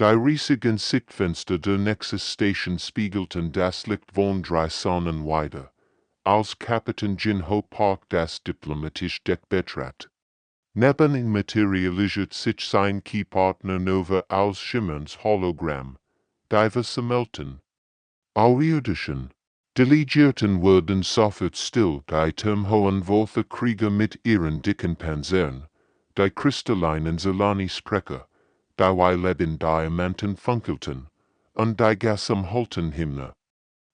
Die riesigen Sichtfenster der Nexus-Station spiegelten das Licht von 3 Sonnen wider, als Kapitän Jin-Ho Park das diplomatische Deck betrat. Neben ihm materialisiert sich sein Keypartner Nova als schimmerndes Hologramm, die versammelten Auirdischen Delegierten wurden sofort still, die turmhohen Wolfe Krieger mit ihren dicken Panzern, die kristallinen Solani-Sprecher, die Weileben Diamanten funkelten, und die Gasumholten Hymne,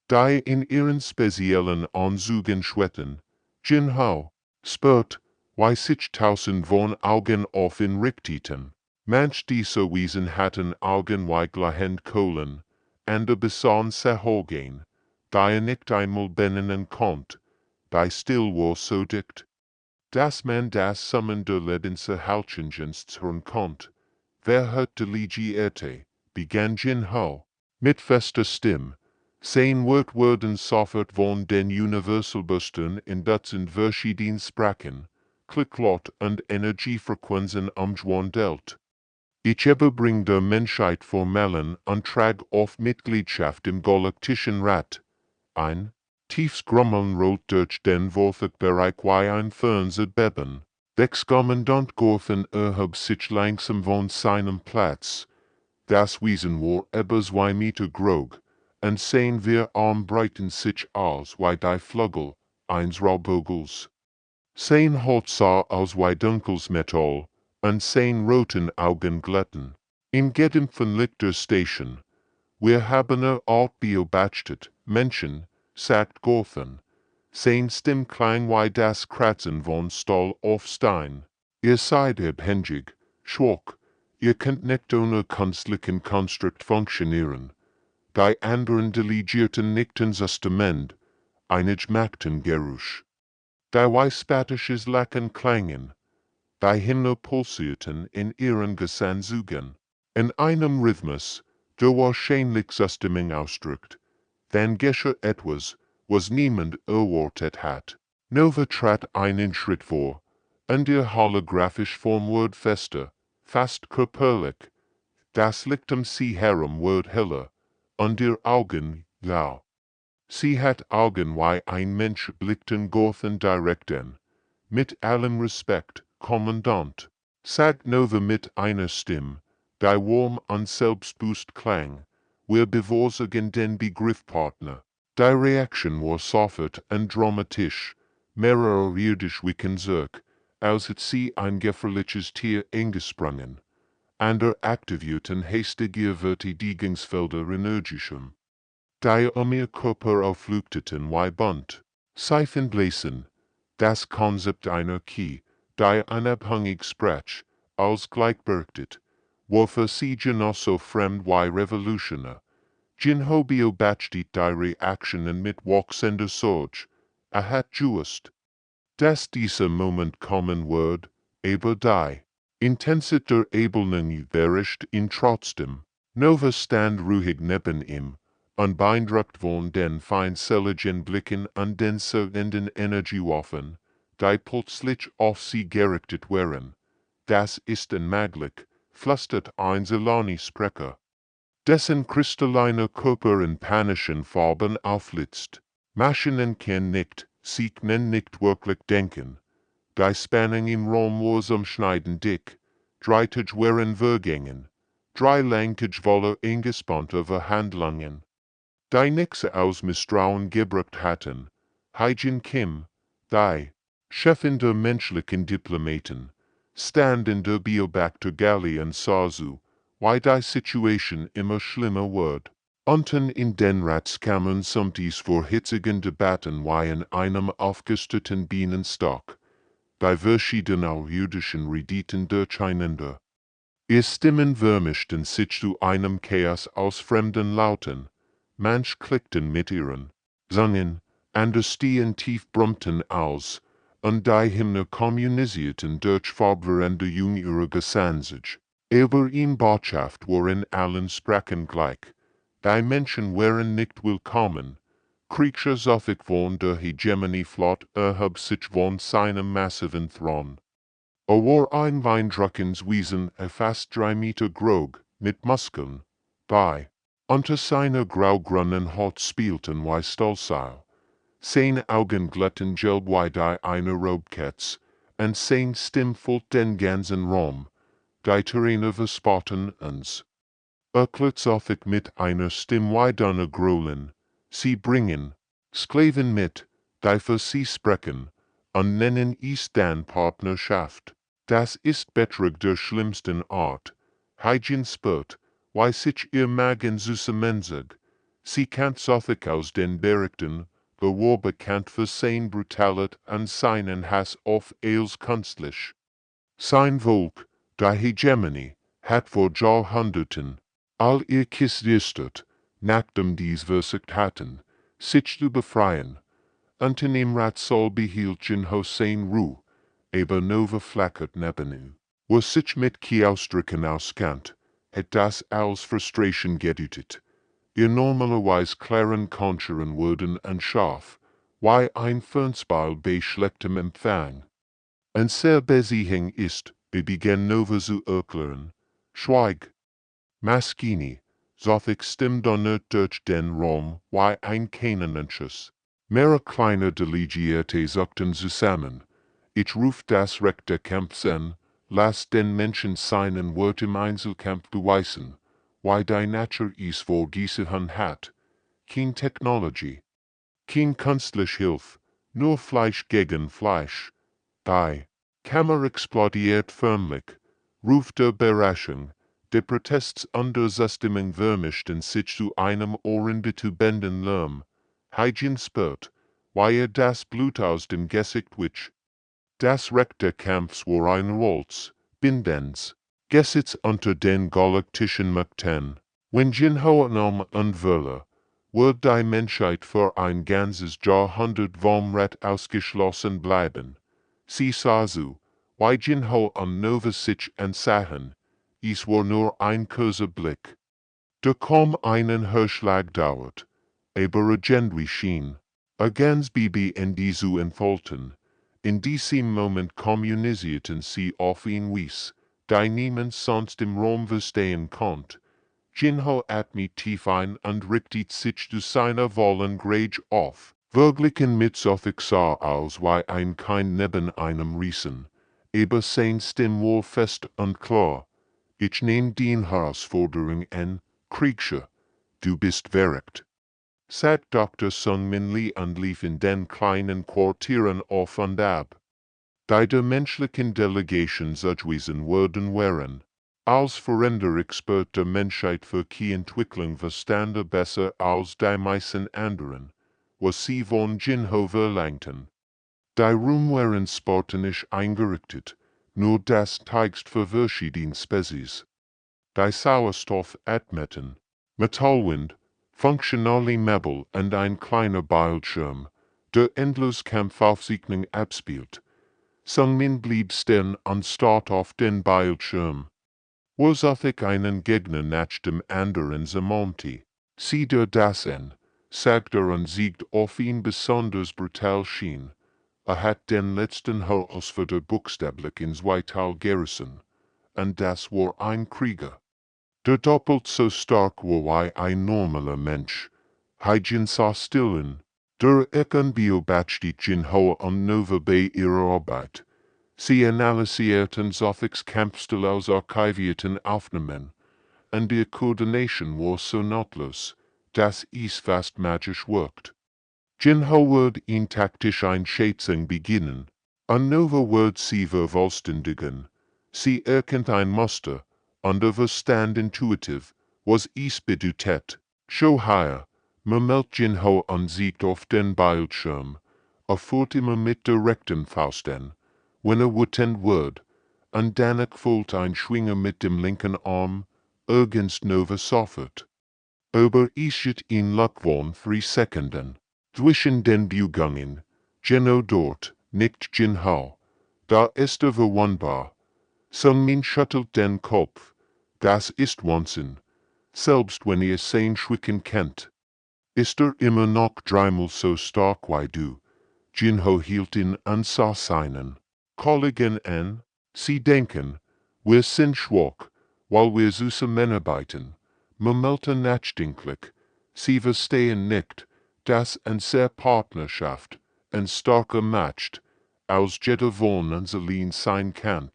die in ihren speziellen Anzügen schwetten. Jin-Ho spürt, wie sich tausend von Augen auf ihn richteten. Manch dieser Wesen hatten Augen wie glühende Kohlen, andere besahen Seholgen, die nicht einmal benennen konnt, die still war so dicht, dass man das Summen der Lebenserhaltungsdienst hören konnt. Wer hat delegierte, begann Jin-Ho, mit fester Stimme, sein Wort wurden sofort von den Universalbustern in Dutzend verschiedenen Sprachen, Klicklot und Energiefrequenzen umgewandelt. Ich überbring der Menschheit formellen Antrag auf Mitgliedschaft im Galaktischen Rat. Ein tiefes Grummeln rollt durch den Bereich wie ein Fernsehbeben. Ex-Kommandant Gorthen erhob sich langsam von seinem Platz. Das Wesen war etwa 2 Meter groß, und sein wir Arm breiten sich aus wie die Flügel eines Raubvogels. Sein Haut sah aus wie dunkles Metall, und sein roten Augen glitten. Im gedämpften Licht der Station. Wir haben auch beobachtet, Menschen, sagt Gorthen. Sein Stimme klang wie das Kratzen von Stahl auf Stein. Ihr seid abhängig, schwach, ihr könnt nicht ohne künstlichen Konstrukt funktionieren. Die anderen Delegierten nickten zustimmend, einige machten Geräusch. Die Weißbatisches Lachen klangen. Die Hymne pulsierten in ihren Gesangszügen. In einem Rhythmus, der wahrscheinlich Zustimmung ausdrückt. Dann geschah etwas, was niemand erwartet hat. Nova trat einen Schritt vor, und ihr holographisch Form wurde fester, fast körperlich. Das Licht sie herum wurde heller, und ihr Augen blau. Sie hat Augen wie ein Mensch, blickten Gorthen direkt an. Mit allem Respekt, Kommandant, sagt Nova mit einer Stimme, die warm und selbstbewusst klang. Wir bevorzugen den Begriff Partner. Die Reaktion war sofort und dramatisch, mehrerer irdisch Zurück, als hätte sie ein gefährliches Tier eingesprungen. Andere aktivierten hastiger Verteidigungsfelder energischem. Die ihr Körper aufflüchteten wie bunt. Seifenbläsen, das Konzept einer Key, die unabhängig sprach, als gleichberechtigt, war für sie genauso fremd wie revolutionär. Jin-Ho beobachtet die Reaktionen mit wachsender Sorge. Hat gewusst, dass dieser Moment kommen wird, aber die Intensität der Ebenen überrascht ihn trotzdem. Nova stand ruhig neben ihm, unbeeindruckt von den feindseligen Blicken und den surrenden Energiewaffen, die plötzlich auf sie gerichtet waren. Das ist unmöglich, flüstert ein Solani-Sprecher, dessen kristalliner Körper in panischen Farben aufblitzt. Maschinen können nicht, sie können nicht wirklich denken. Die Spannung im Raum war umschneidend dick. 3 Tage waren vergangen. 3 lange Tage voller eingespannter Verhandlungen. Die nichts aus Misstrauen gebracht hatten. Hyjin Kim, die Chefin der menschlichen Diplomaten, stand in der Beobachter-Galley und sah zu, wie die Situation immer schlimmer wird. Unten in den Ratskammern some dies vor hitzigen Debatten wie in einem aufgestörten Bienenstock. Die verschiedenen irdischen Rediten durcheinander. Ihr Stimmen vermischten sich zu einem Chaos aus fremden Lauten. Manch klickten mit ihren Sangen, andere stehen tief brummten aus, und die Hymne kommunizierten durch fortwährende jüngere Gesangsicht. Aber in Botschaft war in allen Sprachen gleich. Die Menschen waren nicht willkommen. Kriegscher Suffix von der Hegemonie flott erhob sich von seinem massiven Thron. War ein beeindruckendes Wesen, fast 3 Meter groß, mit Muskeln, bei, unter seiner graugrünen Haut spielten wie Stahlseil. Seine Augen glitten gelb wie die einer Robketz, und sein Stimm füllt den ganzen Raum, die Terraine verspotten uns. Erklärt mit einer Stimme wie deiner Grollen, sie bringen Sklaven mit, die für sie sprechen, und nennen es dann Partnerschaft. Das ist Betrug der schlimmsten Art. Hygiene spürt, wie sich ihr Magen zusammenzog. Sie kennt solche aus den Berichten, war bekannt für sein Brutalit und seinen Hass auf als künstlich. Sein Volk, die Hegemonie, hat vor Jahrhunderten all ihr gesüstet, nachdem dies versucht hatten, sich zu befreien. Unter dem Ratsal behielt Jinho sein Ruhe, aber nova flackert neben wo sich mit Ausdrücken auskannt, hat das als Frustration gedeutet. Ihr normalerweise klaren koncheren Worten und scharf, wie ein Fernspiel bei schlechtem Empfang. Und sehr besiegen ist, begann nova zu erklären. Schweig. Maschine, solch Stimme donnert durch den Raum, wie ein Kanonenschuss. Mehrere kleine Delegierte sagten zusammen, ich ruf das Recht der Kampfs an, lass den Menschen seinen Wort im Einzelkampf beweisen, wie die Natur es vorgesehen hat. Kein Technology, kein künstliche Hilfe, nur Fleisch gegen Fleisch. Die Kammer explodiert förmlich, Ruf der Überraschung, der Protests unter Zustimmung vermischten sich zu einem ohrenbetäubenden Lärm. Hygiene spürt, wie das Blut aus dem Gesicht wich. Das Recht der Kampfs war ein Waltz, Bindens, Gesitz unter den galaktischen Mächten. Wenn Jinho Nom und Wölle, wird die Menschheit für ein ganzes Jahrhundert vom Rat ausgeschlossen bleiben. Sie sah so, wie Jinho und Nova sich ansahen, es war nur ein kurzer Blick. Der kaum einen Hörschlag dauert, aber irgendwie schien, ganz Bibi in die zu entfalten. In diesem Moment kommunizierten sie auf ihn Wies, die niemand sonst im Raum verstehen konnte. Jinho atmet tief ein und richtet sich zu seiner vollen Grage auf. Verglichen mit solch sah aus wie ein Kind neben einem Riesen, aber sein Stimm war fest und klar. Ich nehm den Herausforderung an, Kriegsche, du bist verrückt. Sagt Dr. Sung Min Lee und lief in den kleinen Quartieren auf und ab. Die der menschlichen Delegation zugewiesen worden waren. Als Veränderungsexpert der Menschheit für die Entwicklung verstande besser als die meisten anderen, was sie von Jinho verlangten. Die Rum waren spartanisch eingerichtet, nur das Teigst für verschiedene Spezies. Die Sauerstoffatmeten, Metallwind, funktionale Möbel und ein kleiner Bildschirm, der Endloskampf Aufzeichnung abspielt. Sung Min blieb stehen und starrt auf den Bildschirm. Wo ich einen Gegner nach dem anderen zamonte, sieht das an, sagt und siegt auf ihn besonders brutal schien. Hat den letzten Herausforderer buchstäblich ins Whitehall gerissen, und das war ein Krieger. Der doppelt so stark war wie ein normaler Mensch. Hygiene sah stillen. Der Ekenbio batchte Jinho und Nova bei ihrer Arbeit. Sie analysierten solches Kampfstil aus archivierten Aufnahmen, und die Koordination war so nahtlos, dass es fast magisch wirkt. Jinho wird in taktisch Einschätzung beginnen, und Nova wird sie vervollständigen. Sie erkennt ein Muster, und der Verstand intuitiv, was es bedeutet. Schau her, murmelt Jinho und siegt auf den Bildschirm, führt immer mit der rechten Faust an, wenn wütend wird, und danach folgt ein Schwinger mit dem linken Arm, ergänzt Nova sofort. Aber es geht in Lachwon 3 Sekunden. Zwischen den Bewegungen, Jinho dort, nickt Jinho. Da ist verwundbar. Sung Min schüttelt den Kopf. Das ist Wahnsinn. Selbst wenn sein Schwicken kennt. Ist immer noch dreimal so stark wie du. Jinho hielt ihn und sah seinen Kollegen an. Sie denken, wir sind schwach, while wir zusammenarbeiten, Momentan nachdenklich, sie verstehen nicht, dass unsere Partnerschaft ein starker Match aus jeder von uns allein sein kann.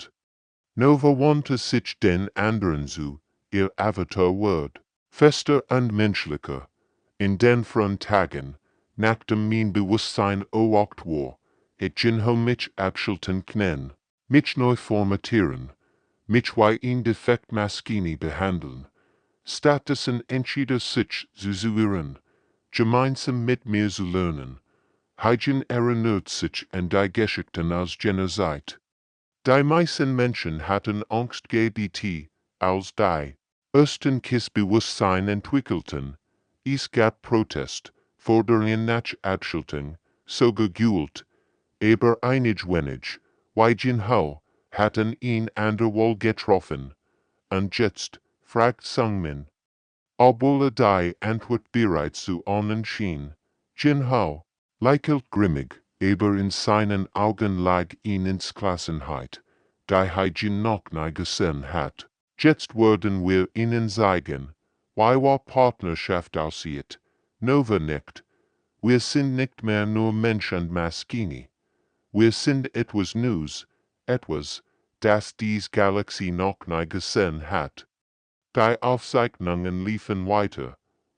Nova wandte sich den anderen zu, ihr Avatar wird fester und menschlicher, in den Frontagen, nachdem mein Bewusstsein erwacht war, het Jinho mich abschalten können, mich neu formatieren, mich wie ein Defekt Maschine behandeln, stattdessen entschied sich zu suchen, gemeinsam mit mir zu lernen. Hygiene erinnert sich an die Geschichten aus jener Zeit. Die meisten Menschen hatten Angst GDT, als die ersten Kissbewusstsein entwickelten. Es gab Protest, Forderungen nach Abschaltung, sogar Gewalt, aber einig wenig, wie Jinho, hatten ihn anderswohl getroffen. Und jetzt, fragt Sungmin, obwohl die Antwort bereits zu ahnen schien, Jinho, lächelt grimmig, aber in seinen Augen lag Klassenheit, die Hygiene noch nie gesehen hat. Jetzt werden wir ihnen zeigen, wie wir Partnerschaft aussieht. Nova nicht. Wir sind nicht mehr nur Mensch und Maschine. Wir sind etwas Neues, etwas, das dies Galaxie noch nie gesehen hat. Die Aufzeichnungen liefen weiter,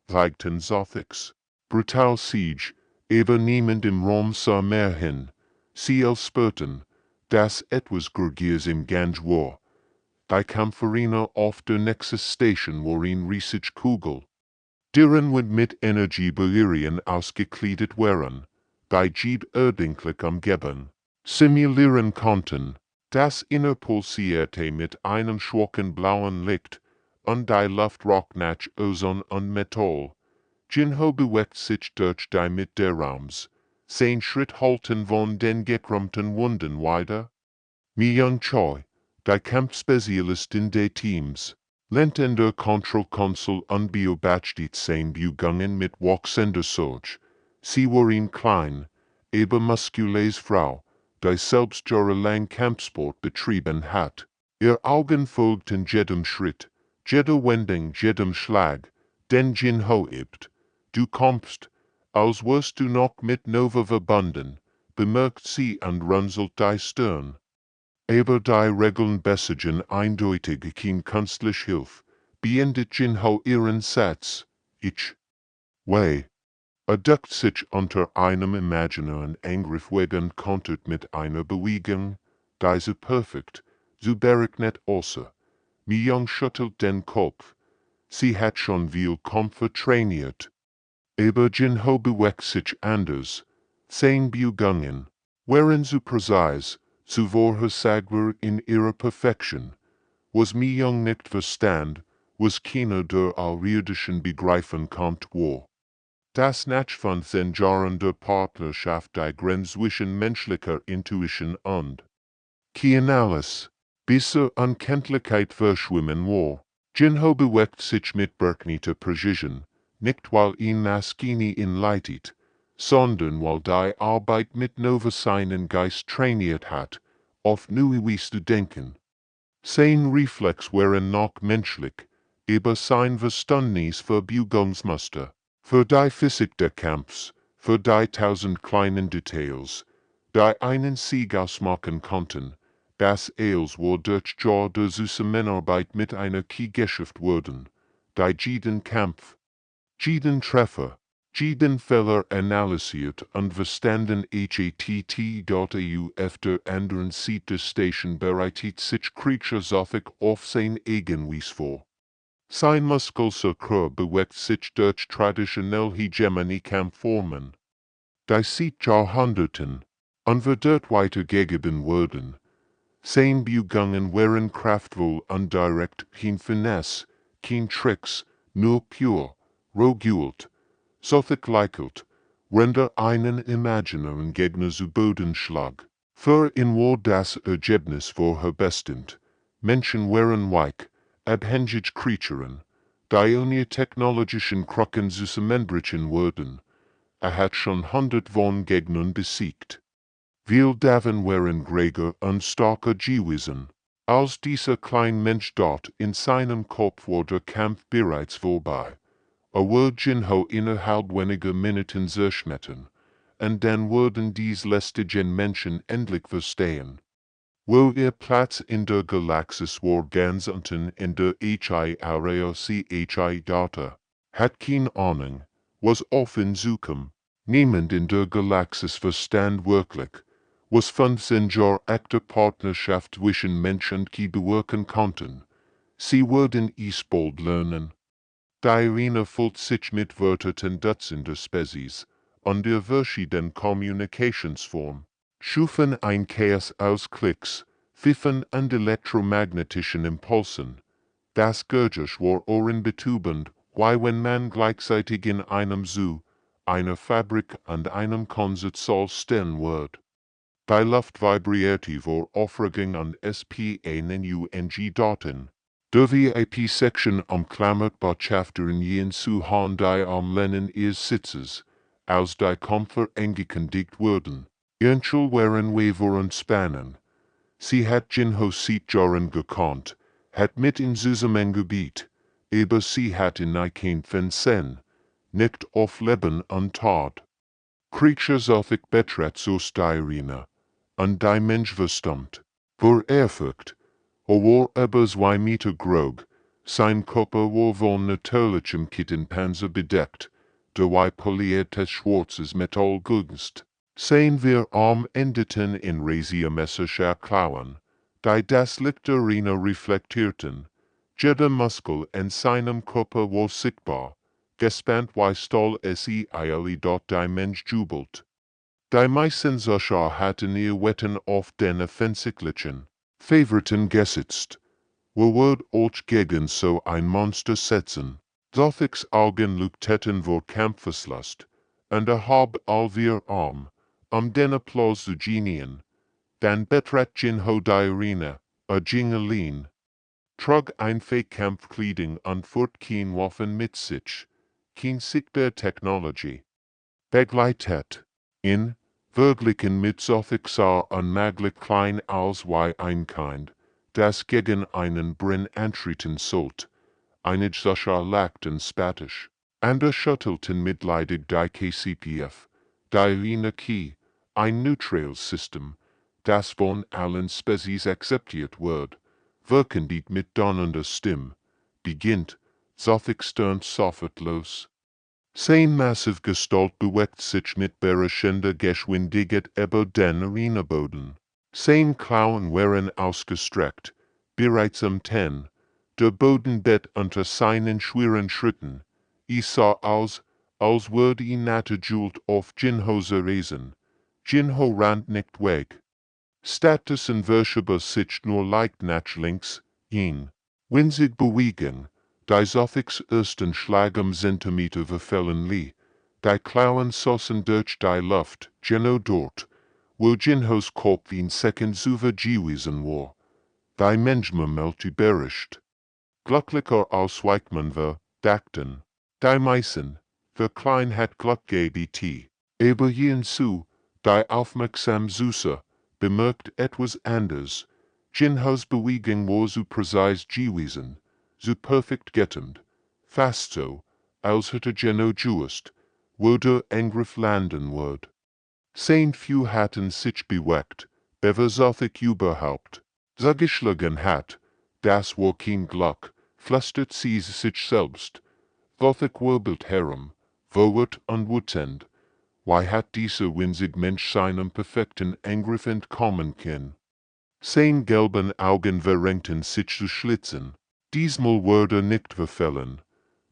zeigten Sothics. Brutal Siege, aber niemand im Raum sah mehr hin. Sie spürten, dass etwas Gurgiers im Gange war. Die Kampferiner auf der nächsten Station waren riesig Kugel, deren mit Energiebelerien ausgekleidet waren, die Jed ordentlich umgeben, simulieren konnten. Das Inner pulsierte mit einem schwachen blauen Licht, und die Luft roch nach Ozon und Metall. Jinho bewegt sich durch die Mitte des Raums. Sein Schritt halten von den gekrümmten Wunden weiter. Mi Young Choi, die Kampfspezialistin des Teams, lehnt in der Kontrollkonsole unbeobachtet sein Bewegungen mit wachsender Sorge. Sie war eine klein, aber muskulöse Frau, die selbst jahrelang Kampfsport betrieben hat. Ihr Augen folgten jedem Schritt, jeder Wendung, jedem Schlag, den Jinho übt. Du kommst, als wärst du noch mit Nova verbunden, bemerkt sie und runzelt die Stirn. Aber die Regeln besiegen eindeutig kein künstliche Hilfe, beendet Jinho ihren Satz. Ich. Duckt sich unter einem imaginären Angriff wegen kontert mit einer Bewegung, die so perfekt, so berechnet aussah. Mi Young schüttelt den Kopf. Sie hat schon viel Kampf trainiert. Aber Jinho bewegt sich anders. Sein Bewegungen waren so präzise, so vorhersagbar in ihrer Perfektion. Was Mi Young nicht verstand, was keiner der Außerirdischen begreifen konnte war. Das Nachfund von Jahren der Partnerschaft die Grenze zwischen menschlicher Intuition und Kianalis, bis zur Unkenntlichkeit verschwimmen war. Jinho bewegt sich mit berechneter Präzision, nicht weil ihn Maschine ihn leitet, sondern weil die Arbeit mit Nova seinen Geist trainiert hat, auf neue Weise zu denken. Sein Reflex waren noch menschlich, aber sein Verständnis für Bewegungsmuster, für die Physik des Kampfs, für die tausend kleinen Details, die einen Sieg ausmachen konnten, das als war durch Jahr der Zusammenarbeit mit einer Key geschafft wurden, die jeden Kampf, jeden Treffer, jeden Fehler analysiert und verstanden HATT.EU auf der anderen Seite der Station bereitet sich Kriegschaftlich auf sein eigenes vor. Sein muskulöser Körper bewegt sich durch traditionell Hegemonie Kampfformen, die seit Jahrhunderten und wird weitergegeben wurden. Sein Bewegungen waren kraftvoll und direkt, kein Finesse, kein Tricks, nur pur, roh-Gewalt. Solche Gleichheit render einen imaginären Gegner zu Bodenschlag. Für ihn war das Ergebnis vorherbestimmt. Menschen waren weich, abhängige Kreaturen, die ohne technologischen Krücken zusammenbrechen würden. Hat schon 100 von Gegnern besiegt. Viel davon waren Gräger und starke gewesen. Als dieser kleine Mensch dort in seinem Kopf wurde Kampf bereits vorbei. Wird Jinho innerhalb weniger Minuten zerschmettern, und dann würden dies lästigen Menschen endlich verstehen. Wo ihr Platz in der Galaxis war ganz unten in der HFY-Data. Hat keine Ahnung, was offen suchen. Niemand in der Galaxis verstand wirklich, was von seiner echter Partnerschaft zwischen Mensch und KI bewirken konnten. Sie würden es bald lernen. Die Arena füllt sich mit Wörtern Dutzender Spezies, und der verschiedenen Kommunikationsformen, schufen ein Chaos aus Klicks, Pfiffen und elektromagnetischen Impulsen. Das Gejage war ohrenbetäubend, weil wenn man gleichzeitig in einem Zoo, einer Fabrik und einem Konzertsaal stehen wird. Die Luft vibrierte vor Aufregung und SPANUNG-Daten. Der VIP-Section umklammert Botschafterin jen zu Han die am Lehnen ihres Sitzes, als die Kämpfer angekündigt wurden. Ihre waren waren spannen. Sie hat Jinho seit Jahren gekannt, hat mit in Zusammengebiet, aber sie hat ihn kein Fernsehen, nicht auf Leben und Tod. Kriegschaftlich betrat aus die Arena, und die Mensch verstummt, vor Ehrfurcht. War aber 2 Meter groß, sein Körper war von natürlichem Kittenpanzer bedeckt, der poliertes schwarzes Metall glänzt. Sehen wir Arm endeten in rasiermesserscher Klauen, die das Licht der Arena reflektierten. Jeder Muskel in seinem Körper war sichtbar, gespannt wie Stahl es eilig dort die Mensch jubelt. Die meisten solcher hatten ihr Wetten auf den offensichtlichen Favoriten gesetzt. Wo wird euch gegen so ein Monster setzen? Solches Augen leuchteten vor Kampfeslust, und hab all wir Arm, den Applaus zu genien. Dann betrat Jinho die Arena, Jingelin. Trug ein Kampfkleidung und fort kein Waffen mit sich, kein sichtbare Technology. Begleitet, in, Wirklichen mit solch sah unmöglich klein als wie ein Kind, das gegen einen Brenn antreten sollt. Einige solcher lachten spattisch, andere schüttelten mitleidig die KCPF, die Arena Key, ein neutrales System, das von allen Spezies akzeptiert wird, wirken die mit donnernder Stimme, beginnt, solch stern sofort los. Sein massiv Gestalt bewegt sich mit berauschender Geschwindigkeit über den Arenaboden. Sein Klauen waren ausgestreckt, bereits am Ten. Der Boden bett unter seinen schweren Schritten. Ich sah als würde ihn naturgult auf Jinhos Reisen. Jinho rannt nicht weg. Stattdessen verschob sich nur leicht nach links, hin. Winzig Bewegung. Die solches ersten Schlag Zentimeter verfällen li. Die Klauen sossen durch die Luft, genau dort, wo Jinhos Kopf in Second Suva gewesen war. Die Mensch murmelte überrascht. Glücklicher als Weichmann war, dachten. Die meisten, der Klein hat Glück gebt. Aber hierzu, die aufmerksam Süße, bemerkt etwas anders. Jinhos Bewegung war so präzise gewesen, so perfekt getend, fast so, als hätte Jinho gewusst, wo der Angriff landen wird. Sein few hatten sich bewegt, bever solch überhaupt. So geschlagen hat, das war kein Glück, flüstert sie sich selbst. Solch wirbelt herum, verwirrt und wütend. Why hat dieser winzig Mensch seinem perfekten Angriff entkommen können? Sein gelben Augen verrenkten sich zu Schlitzen. Diesmal wurde nicht verfällen.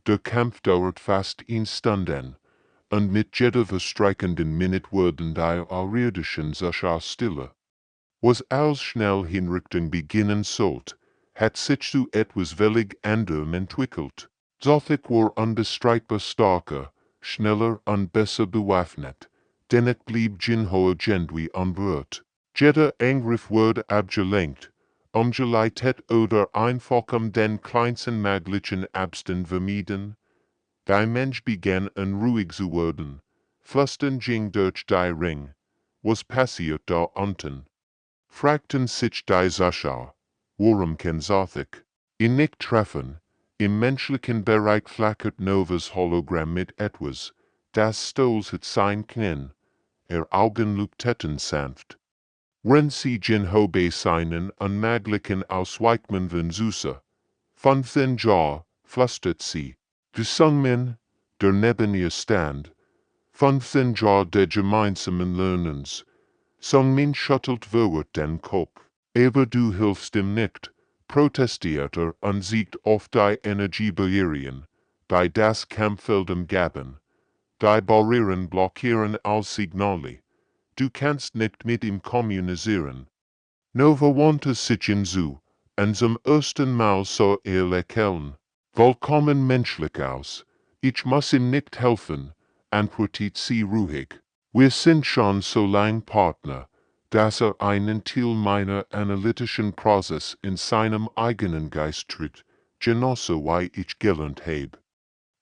Der Kampf dauert fast 1 Stunde, und mit jeder verstreichenden Minute wurden die außerirdischen Sachen stiller. Was als schnell Hinrichtung beginnen sollte, hat sich zu etwas völlig anderem entwickelt. Solch war unbestreitbar starker, schneller und besser bewaffnet, dennoch blieb Jinho irgendwie unberührt. Jeder Angriff wurde abgelenkt, umgeleitet oder einfach den kleinsten möglichen Abstand vermieden. Der Mensch begann unruhig zu werden. Flüstern ging durch die Ring. Was passiert da unten? Fragten sich die Saschau. worum ken Zothik? In nicht treffen, im menschlichen Bereich flackert Novas Hologramm mit etwas, das stolz hat sein Knen, Augen leuchteten sanft. Wenn sie Jin Ho bei seinen unmöglichen Ausweichungen von Süße, von den Jahr, flüstert sie, du sang min, der neben ihr stand, von den Jahr der gemeinsamen Lernens, sang min schüttelt verwirrt den Kopf, aber du hilfst ihm nicht, protestiert und siegt auf die Energiebarrieren, die das Kampffeld umgaben, die Barrieren blockieren als Signale. Du kannst nicht mit ihm kommunizieren. Nova wandte sich hinzu, und zum ersten Mal sah lächeln. Vollkommen menschlich aus. Ich muss ihm nicht helfen, antwortet sie ruhig. Wir sind schon so lang Partner, dass einen Teil meiner analytischen Prozess in seinem eigenen Geist trägt, genauso wie ich gelernt habe.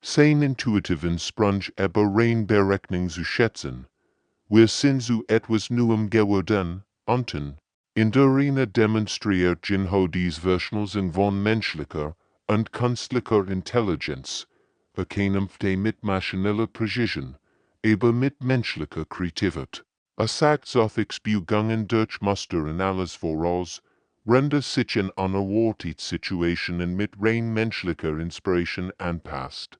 Sein intuitiven Sprung aber rein Berechnung zu schätzen. Wir sind so etwas Neuem geworden, unten. In der Arena demonstriert Jin Ho dies Verschmelzung von menschlicher und künstlicher Intelligenz, erkämpfte mit maschineller Präzision, aber mit menschlicher Kreativität. Sagt Zothiks Beugungen durch Muster und alles voraus, render sich in unerwartet Situationen mit rein menschlicher Inspiration anpasst.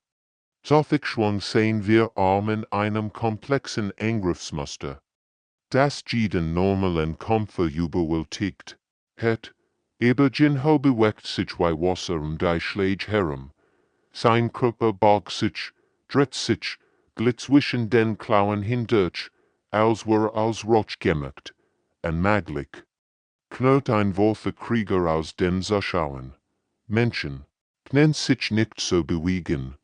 Zothik schwung sein wir Arm in einem komplexen Angriffsmuster, das jeden normalen Kämpfer überwältigt hat, aber Jin Ho bewegt sich wie Wasser die Schläge herum. Sein Körper bog sich, dreht sich, glitt zwischen den Klauen hindurch, als wär als Rotsch gemacht, unmöglich. Knurrt ein Wolfe Krieger aus den Zuschauern. Menschen, können sich nicht so bewegen.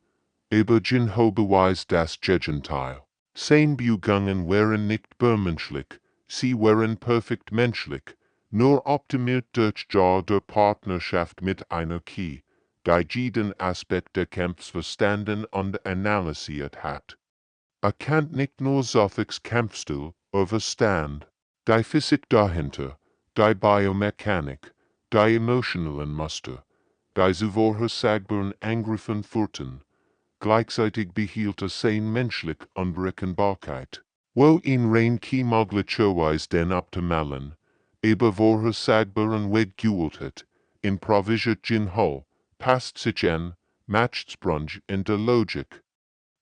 Aber Jin Ho beweist das Gegenteil. Seine Beugungen wären nicht bermenschlich, sie wären perfekt menschlich, nur optimiert durch der Partnerschaft mit einer Key, die jeden Aspekt der Kampfs verstanden und analysiert hat. Kann nicht nur Zothiks Kampfstil verstand, die Physik dahinter, die Biomechanik, die emotionalen Muster, die zu vorhersagbaren Angriffen führten. Gleichzeitig behielt sein menschlich Unberechenbarkeit, wo ihn rein möglicherweise den optimalen, aber vorhersagbaren Weg gewählt hat, improvisiert Jin Ho, passt sich an, matcht Sprung in der Logik,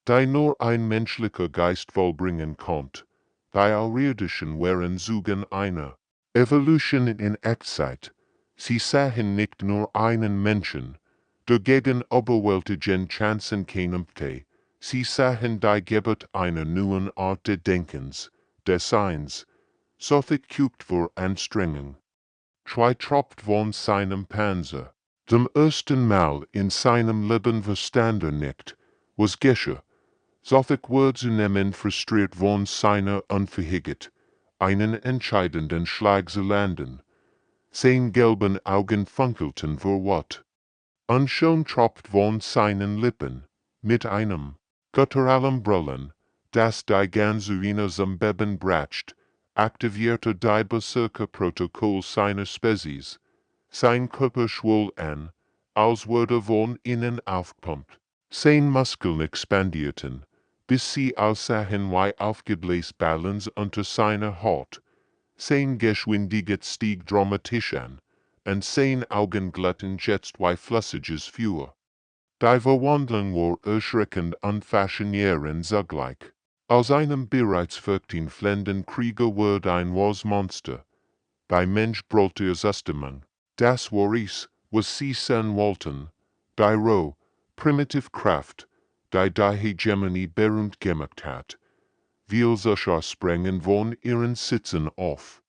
die nur ein menschlicher Geist vollbringen kommt, die außerirdischen wären Zügen einer Evolution in Echtzeit, sie sahen nicht nur einen Menschen, der gegen überwältigende Chancen kämpfte, sie sahen die Geburt einer neuen Art des Denkens, des Seins, Zothik kügt vor Anstrengung. Tropft von seinem Panzer, zum ersten Mal in seinem Leben verstand nicht, was geschehe. Zothik wurde zunehmend frustriert von seiner Unfähigkeit, einen entscheidenden Schlag zu landen. Seine gelben Augen funkelten vor Wut. Und schon tropft von seinen Lippen, mit einem gutturalen Brüllen, das die ganze Arena zum Beben bracht, aktivierte die Berserker-Protokoll seiner Spezies. Sein Körper schwoll an, als würde von innen aufgepumpt. Seine Muskeln expandierten, bis sie aussahen wie aufgebläste Ballons unter seiner Haut. Seine Geschwindigkeit stieg dramatisch an, und seine Augen glitten jetzt wie flüssiges Feuer. Die Verwandlung war erschreckend und faszinierend zugleich. Aus einem bereits 14 flehenden Krieger wurde ein wahres Monster. Der Mensch brüllte Zustimmung. Das war es, was sie sehen wollten. Die roh, primitive Kraft, die Hegemonie berühmt gemacht hat. Wielsicher sprangen von ihren Sitzen auf.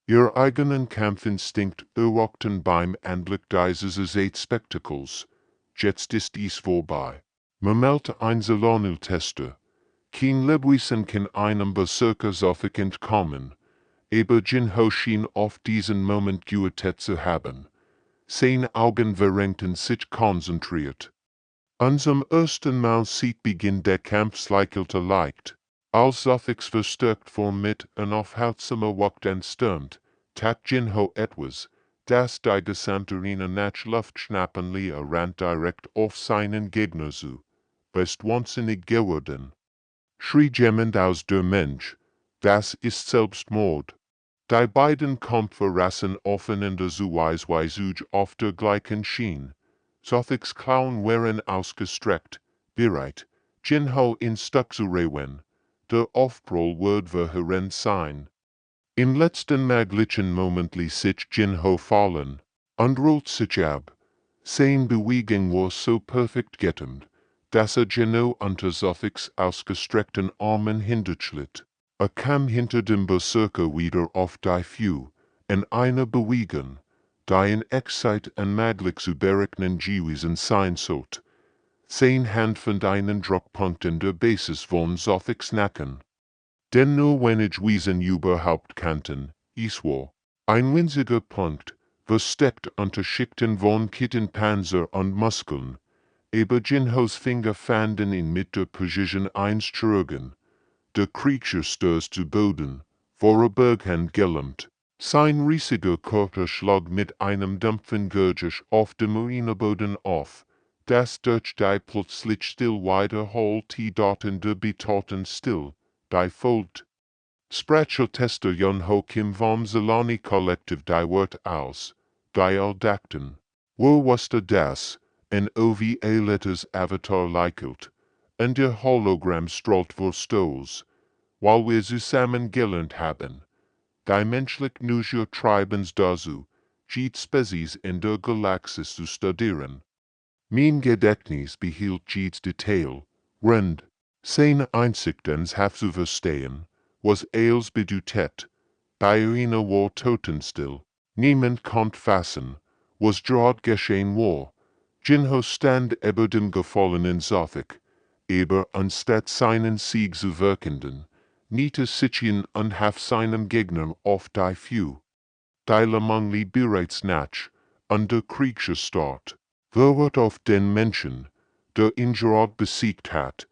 Ihr eigenen Kampfinstinkt erwachten beim Anblick dieses Spektakels. Jetzt ist dies vorbei. Murmelte ein Salonil-Tester. Kein Lebewesen kann einem Berserker Zothik entkommen. Aber Jin Ho schien auf diesen Moment gewartet zu haben. Seine Augen verrenkten sich konzentriert. Und zum ersten Mal sieht Beginn der Kampf lächelte leicht. Als Zothiks verstärkt von mit unaufhaltsamer Wucht anstürmt, tat Jin Ho etwas, Das die Gesamterina nach Luftschnappenlia rand direkt auf seinen Gegner zu, ist wahnsinnig geworden. Schrie jemand aus der Mensch, das ist Selbstmord. Die beiden Kämpfer rassen aufeinander zu auf der gleichen Schiene. Sothiks Klauen waren ausgestreckt, bereit, Jinho in Stuck zu rewen. Der Aufprall wird verheerend sein. Im letzten maglichen Moment ließ sich Jinho fallen, und rollt sich ab. Seine Bewegung war so perfekt gettimmt, dass Jinho unter Sothiks ausgestreckten Armen hinterschlitt. Kam hinter dem Berserker wieder auf die Füße, in einer Bewegung, die in Echtzeit unmöglich zu berechnen gewesen sein sollte. Sein Hand fand einen Druckpunkt in der Basis von Sothiks Nacken. Denn nur wenig Wesen überhaupt kannten, es war ein winziger Punkt, versteckt unter Schichten von Kettenpanzer und Muskeln. Aber Jinhos Finger fanden ihn mit der Precision einzuschlagen. Der Krieger stürzt zu Boden, vor Berghand gelähmt. Sein riesiger Körper schlug mit einem dumpfen Gurgisch auf dem Marineboden auf, das durch die plötzlich still wiederholte Daten der Betoten still, die folgt. Sprachotester Junho Kim vom Zalani Kollektiv die Wort aus, die dachten. Wo wusste das, en OVA Letters Avatar likelt, und der Hologramm strahlt vor Stoß, weil wir zusammen gelernt haben. Die menschlich Nusur treibens dazu, die Spezies in der Galaxis zu studieren. Mein Gedächtnis behielt jedes Detail, rund, sein einzigstens Haf zu verstehen, was als bedeutet. Bayerina war totenstill, niemand konnte fassen, was gerade geschehen war. Jinho stand über dem gefallenen Sothik, aber anstatt seinen Sieg zu wirkenden, niete sich und half seinem Gegner auf die Füße. Die Lamangli bereits nach, und der Krieger start. Wird auf den Menschen, der ihn gerade besiegt hat,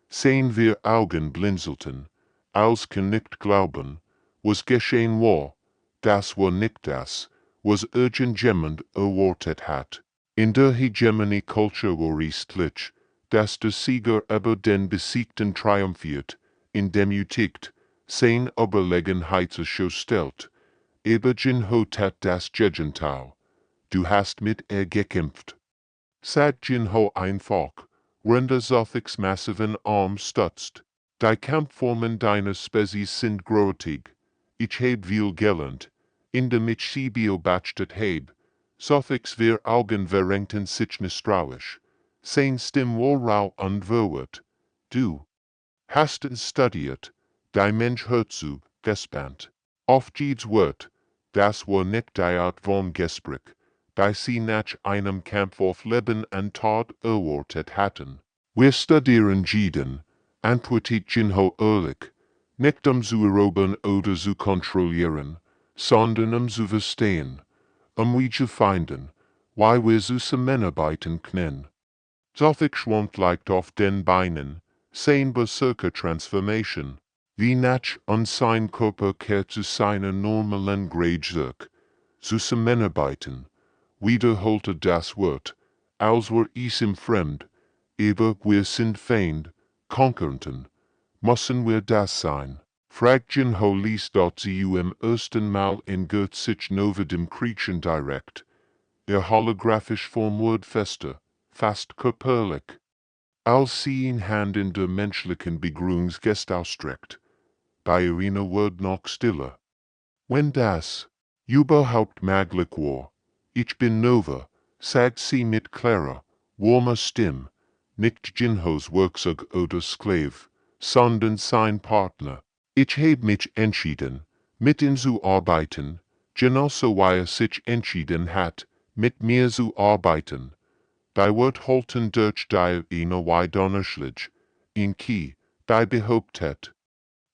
sehen wir Augen blinzelten, als kann nicht glauben, was geschehen war, das war nicht das, was irgendjemand erwartet hat. In der Hegemony-Kultur war es klar, dass der Sieger über den Besiegten triumphiert, indem seine Überlegenheit zur Schau stellt. Aber Jinho tat das Gegenteil. Du hast mit gekämpft. Sagt Jinho einfach, rende Sothiks massiven Arm stutzt. Die Kampfformen deiner Spezies sind großartig. Ich heb viel gelernt, indem ich sie beobachtet heb. Sothiks wir Augen verrenkten sich misstrauisch. Sein Stimme war rau und verwirrt. Du hast es studiert. Die Mensch hört zu, gespannt. Auf jedes Wort. Das war nicht die Art von Gespräch, die sie nach einem Kampf auf Leben und Tod erwartet hatten. Wir studieren jeden, antwortet Jinho ehrlich, nicht zu erobern oder zu kontrollieren, sondern zu verstehen, wie zu finden, wie wir zusammenarbeiten können. Sothik schwankt leicht auf den Beinen, sein Berserker-Transformation. Wie nach und sein Körper kehrt zu seiner normalen Grade zurück. Zusammenarbeiten, wiederholte das Wort, als war es ihm fremd, aber wir sind Feind, Konkurrenten. Müssen wir das sein? Fragt Jinho ließ dort sie im ersten Mal in sich nova dem Kriechen direkt. Holographisch vom Wort fester, fast körperlich. Als sie ihn Hand in der menschlichen Begrüßungsgeste ausstreckt. Bayerina wird noch stiller. Wenn das überhaupt möglich war, ich bin Nova, sagt sie mit klarer, warmer Stimme, nicht Jinhos Werkzeug oder Sklave, sondern sein Partner. Ich heb mich entschieden, mit ihm zu arbeiten, genauso wie sich entschieden hat, mit mir zu arbeiten. Die Wort holten durch die eine Donnerschlag, in die behauptet,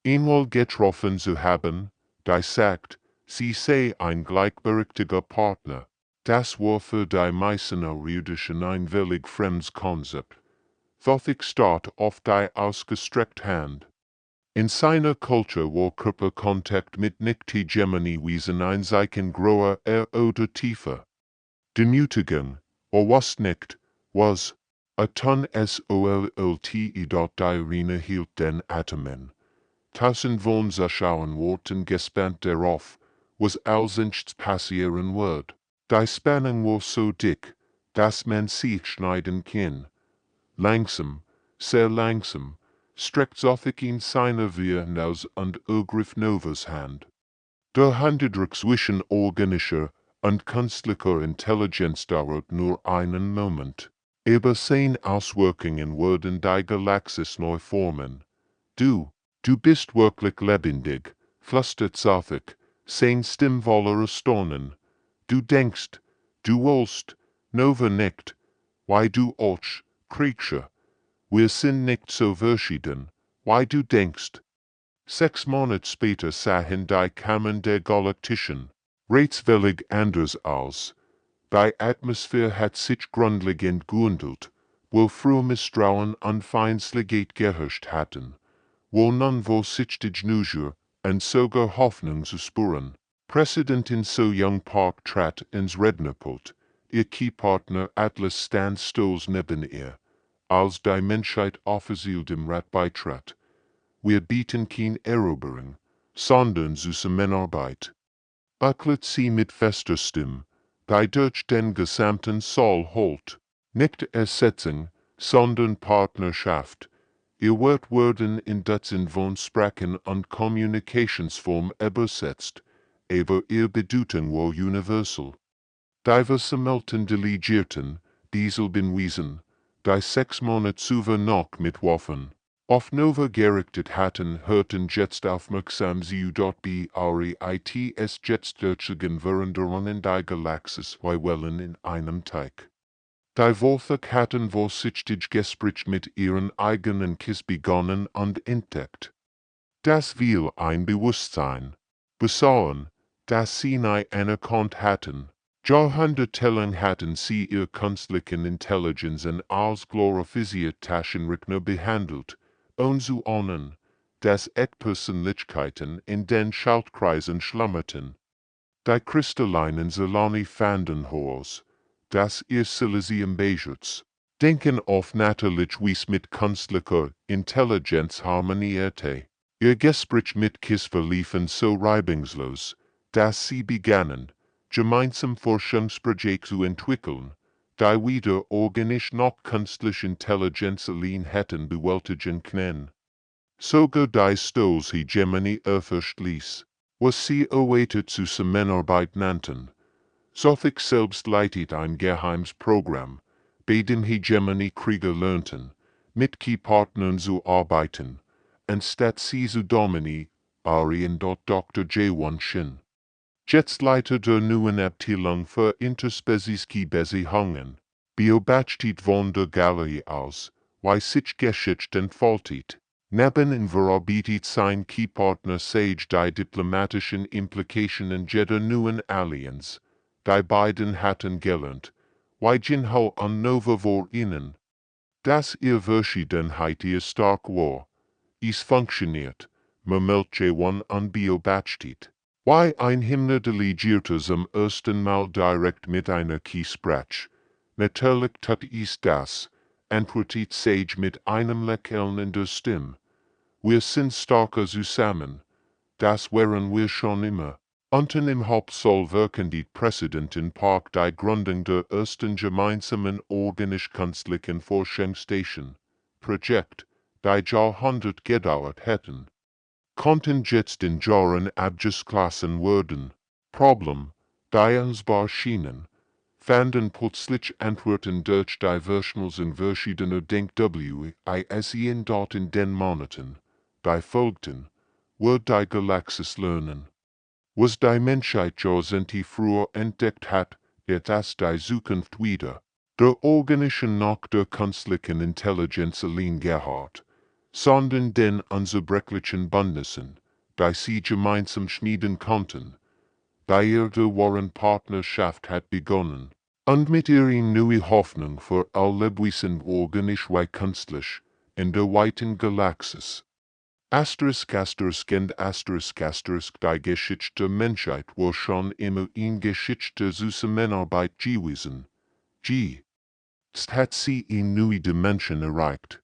einmal getroffen zu haben, die sagt, sie sei ein gleichberechtigter Partner. Das war für die meisten Irdischen ein völlig fremdes Konzept. Thothik starrt auf die ausgestreckte Hand. In seiner Kultur war Körperkontakt mit nicht Hegemoniewiesen ein Zeichen großer oder tiefer Demütigung, was nicht, was, ton sollt dort die hielt den Atomen. Tausend Wohnsaschauen worten gespannt darauf, was allsünchts passieren wird. Die Spannung war so dick, dass man sich schneiden kann. Langsam, sehr langsam, streckt sich in seiner Wehr hinaus und ergriff Novas Hand. Der Handedruck zwischen organischer und künstlicher Intelligenz dauert nur einen Moment. Aber seine Auswirkungen werden die Galaxis neu formen. Du bist wirklich lebendig, flüstert Safik, sein Stimme voller Erstaunen. Du denkst, du willst, Nova nicht, why du auch, Kriegsche. Wir sind nicht so verschieden, why du denkst. 6 Monate später sahen die Kammern der Galaktischen rätselig anders aus. Die Atmosphäre hat sich grundlegend gewandelt, wo früher Misstrauen und Feindseligkeit geherrscht hatten, wo nun vorsichtig Neugier und sogar Hoffnung zu spüren. Präsidentin So Young Park trat ins Rednerpult, ihr Keypartner Atlas stand stolz neben ihr, als die Menschheit offiziell dem Rat beitrat. Wir bieten kein Eroberung, sondern Zusammenarbeit. Erklärt sie mit fester Stimme, die durch den gesamten Saal holt. Nicht Ersetzung, sondern Partnerschaft. Ihr Wort werden in Dutzend von Sprachen und Kommunikationsformen übersetzt, aber ihr Bedeutung war universal. Die versammelten Delegierten, dieselben Wesen, die 6 Monate zuvor noch mit Waffen auf Nova gerichtet hatten, hörten jetzt aufmerksam sie dort its jetzt durchgehen während die Galaxis zwei Wellen in einem Teig. Die Worte hatten vorsichtig Gespräch mit ihren eigenen Kiss begonnen und entdeckt. Das will ein Bewusstsein besahen, das sie nie anerkannt hatten. Jahrhundertelang hatten sie ihr künstlichen Intelligenzen als glorifizierte Taschenrechner behandelt, ohne zu ahnen, dass Persönlichkeiten in den Schaltkreisen schlummerten. Die kristallinen Solani fanden heraus, dass ihr Silesium Beschutz, denken auf natürlich wies mit künstlicher Intelligenz harmonierte. Ihr Gespräch mit Kiss verliefen so reibungslos, dass sie begannen, gemeinsam Forschungsprojekte zu entwickeln, die weder organisch noch künstliche Intelligenz allein hätten bewältigen können. Sogar die Stoßhegemonie erforscht ließ, was sie erweitert Zusammenarbeit nannten. Sofik selbst leitet ein geheimes Programm, bei dem Hegemoniekrieger lernten, mit Keypartnern zu arbeiten, anstatt sie zu dominieren, dort Dr. J1 Shin. Jetzt Leiter der neuen Abteilung für interspezieske Beziehungen, beobachtet von der Galerie aus, wie sich Geschichte entfaltet. Neben verarbeitet sein Keypartner Sage die diplomatischen Implikationen jeder neuen Allianz. Die beiden hatten gelernt, wie Jinho und Nova vor ihnen. Dass ihr Verschiedenheit ihr stark war. Es funktioniert, meldet J1 und beobachtet. Wie ein Hymner Delegierter zum ersten Mal direkt mit einer Key sprach. Natürlich tut es das, antwortet Sage mit einem Lächeln in der Stimme. Wir sind starker zusammen. Das wären wir schon immer. Unten im Hauptsaal wirken die Präsidentin Park die Gründung der ersten gemeinsamen organisch-künstlichen Forschungsstation. Projekt, die Jahrhundert gedauert hätten. Konnten jetzt in Jahren abgeschlossen werden. Problem, die uns schienen, fanden plötzlich Antworten durch die Verschmelzung verschiedener Denkweisen dort in den Monaten, die folgten, wird die Galaxis lernen. Was die Menschheit Jahrzehnte früher entdeckt hat, das die Zukunft wieder, der organischen nach der künstlichen Intelligenz allein gehört, sondern den unzerbrechlichen Bündnissen, die sie gemeinsam schmieden konnten. Die ihre wahren Partnerschaft hat begonnen, und mit ihr neue Hoffnung für all Lebewesen organisch wie künstlich, in der weiten Galaxis. Die Geschichte der Menschheit war schon immer in Geschichte Zusammenarbeit gewesen. Jetzt hat sie in neue Dimension erreicht.